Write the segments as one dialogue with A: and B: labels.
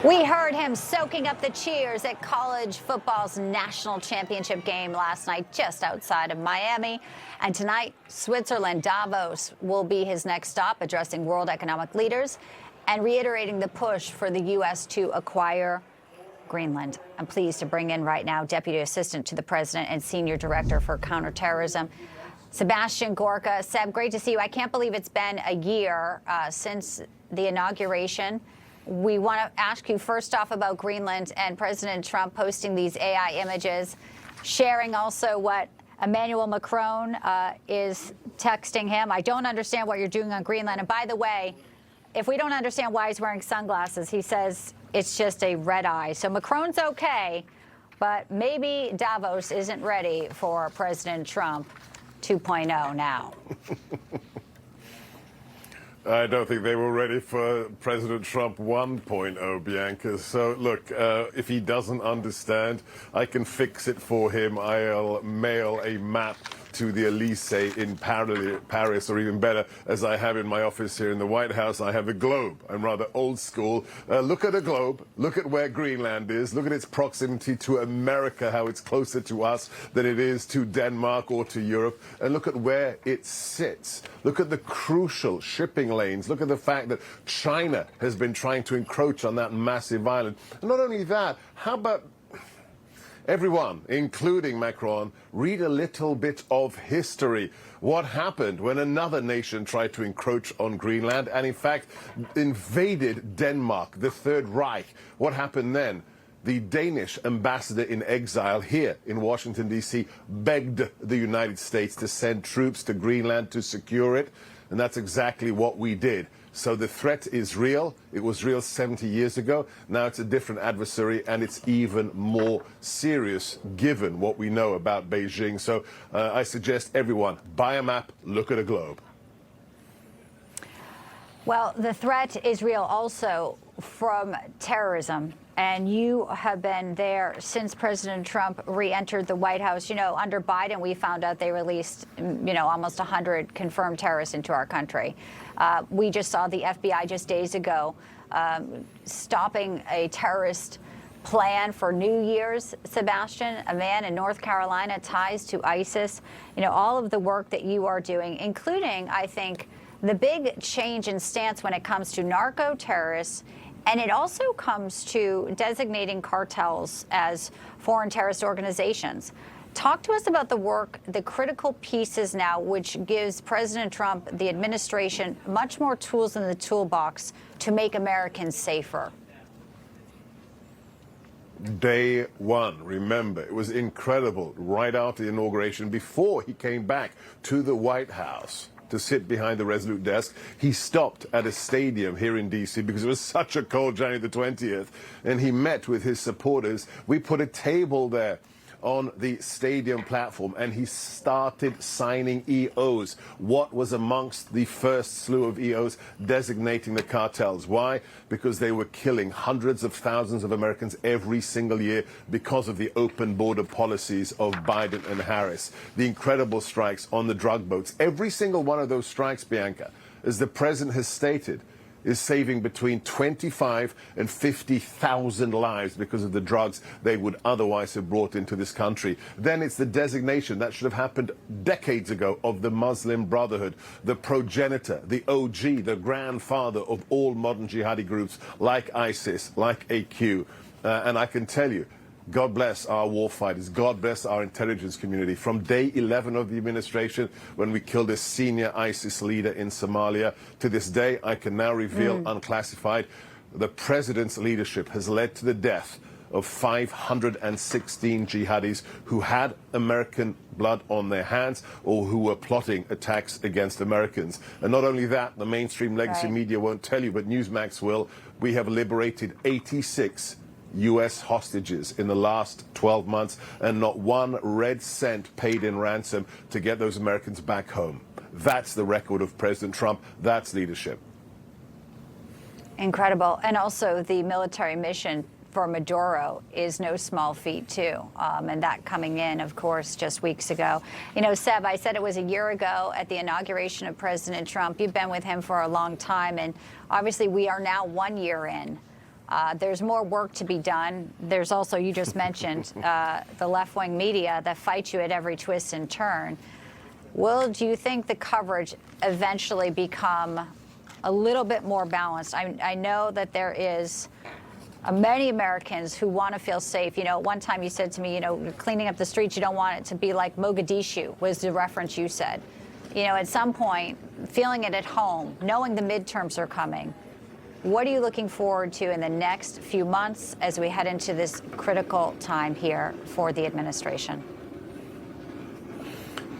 A: We heard him soaking up the cheers at college football's national championship game last night just outside of Miami. And tonight, Switzerland, Davos will be his next stop, addressing world economic leaders and reiterating the push for the U.S. to acquire Greenland. I'm pleased to bring in right now Deputy Assistant to the President and Senior Director for Counterterrorism, Sebastian Gorka. Seb, great to see you. I can't believe it's been a year since the inauguration. We want to ask you first off about Greenland and President Trump posting these AI images, sharing also what Emmanuel Macron is texting him. I don't understand what you're doing on Greenland. And by the way, if we don't understand why he's wearing sunglasses, he says it's just a red eye. So Macron's okay, but maybe Davos isn't ready for President Trump 2.0 now.
B: I don't think they were ready for President Trump 1.0, Bianca. So, look, if he doesn't understand, I can fix it for him. I'll mail a map to the Elysee in Paris, or even better, as I have in my office here in the White House, I have a globe. I'm rather old school. Look at a globe. Look at where Greenland is. Look at its proximity to America, how it's closer to us than it is to Denmark or to Europe. And look at where it sits. Look at the crucial shipping lanes. Look at the fact that China has been trying to encroach on that massive island. And not only that, how about everyone, including Macron, read a little bit of history. What happened when another nation tried to encroach on Greenland and, in fact, invaded Denmark, the Third Reich? What happened then? The Danish ambassador in exile here in Washington, D.C., begged the United States to send troops to Greenland to secure it, and that's exactly what we did. So the threat is real. It was real 70 years ago. Now it's a different adversary, and it's even more serious given what we know about Beijing. So I suggest everyone buy a map, look at a globe.
A: Well, the threat is real also from terrorism. And you have been there since President Trump re-entered the White House. You know, under Biden, we found out they released, almost 100 confirmed terrorists into our country. We just saw the FBI just days ago stopping a terrorist plan for New Year's, Sebastian, a man in North Carolina, ties to ISIS. You know, all of the work that you are doing, including, I think, the big change in stance when it comes to narco-terrorists. And it also comes to designating cartels as foreign terrorist organizations. Talk to us about the work, the critical pieces now, which gives President Trump, the administration, much more tools in the toolbox to make Americans safer.
B: Day one, remember, it was incredible right after the inauguration, before he came back to the White House to sit behind the Resolute desk. He stopped at a stadium here in D.C. because it was such a cold January the 20th, and he met with his supporters. We put a table there on the stadium platform, and he started signing EOs. What was amongst the first slew of EOs? Designating the cartels. Why? Because they were killing hundreds of thousands of Americans every single year because of the open border policies of Biden and Harris. The incredible strikes on the drug boats. Every single one of those strikes, Bianca, as the president has stated, is saving between 25 and 50,000 lives because of the drugs they would otherwise have brought into this country. Then it's the designation that should have happened decades ago of the Muslim Brotherhood, the progenitor, the OG, the grandfather of all modern jihadi groups like ISIS, like AQ. And I can tell you, God bless our warfighters. God bless our intelligence community. From day 11 of the administration, when we killed a senior ISIS leader in Somalia, to this day, I can now reveal unclassified, the president's leadership has led to the death of 516 jihadis who had American blood on their hands or who were plotting attacks against Americans. And not only that, the mainstream legacy media won't tell you, but Newsmax will. We have liberated 86 U.S. hostages in the last 12 months, and not one red cent paid in ransom to get those Americans back home. That's the record of President Trump. That's leadership.
A: Incredible. And also the military mission for Maduro is no small feat, too. And that coming in, of course, just weeks ago. You know, Seb, I said it was a year ago at the inauguration of President Trump. You've been with him for a long time. And obviously, we are now 1 year in. There's more work to be done. There's also, you just mentioned, the left-wing media that fight you at every twist and turn. Do you think the coverage eventually become a little bit more balanced? I know that there is many Americans who want to feel safe. You know, one time you said to me, you know, cleaning up the streets, you don't want it to be like Mogadishu, was the reference you said. You know, at some point, feeling it at home, knowing the midterms are coming, what are you looking forward to in the next few months as we head into this critical time here for the administration?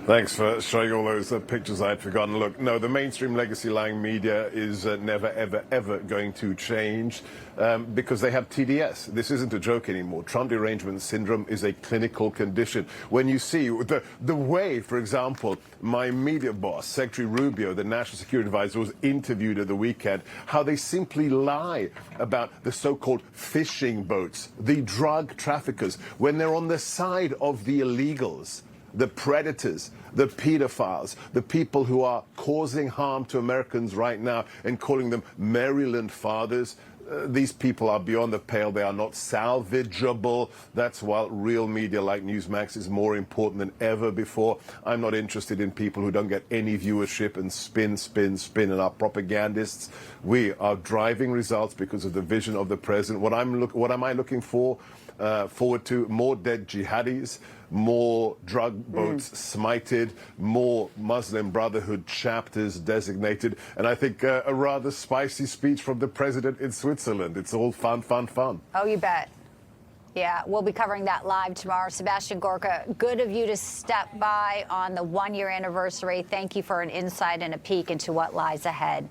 B: Thanks for showing all those pictures I'd forgotten. Look, no, the mainstream legacy-lying media is never, ever, ever going to change because they have TDS. This isn't a joke anymore. Trump derangement syndrome is a clinical condition. When you see the way, for example, my media boss, Secretary Rubio, the National Security Advisor, was interviewed at the weekend, how they simply lie about the so-called fishing boats, the drug traffickers, when they're on the side of the illegals, the predators, the pedophiles, the people who are causing harm to Americans right now and calling them Maryland fathers. These people are beyond the pale. They are not salvageable. That's why real media like Newsmax is more important than ever before. I'm not interested in people who don't get any viewership and spin and are propagandists. We are driving results because of the vision of the president. What am I looking forward to? More dead jihadis, more drug boats smited, more Muslim Brotherhood chapters designated, and I think a rather spicy speech from the president in Switzerland. It's all fun.
A: Oh, you bet. Yeah, we'll be covering that live tomorrow. Sebastian Gorka, good of you to step by on the one-year anniversary. Thank you for an insight and a peek into what lies ahead.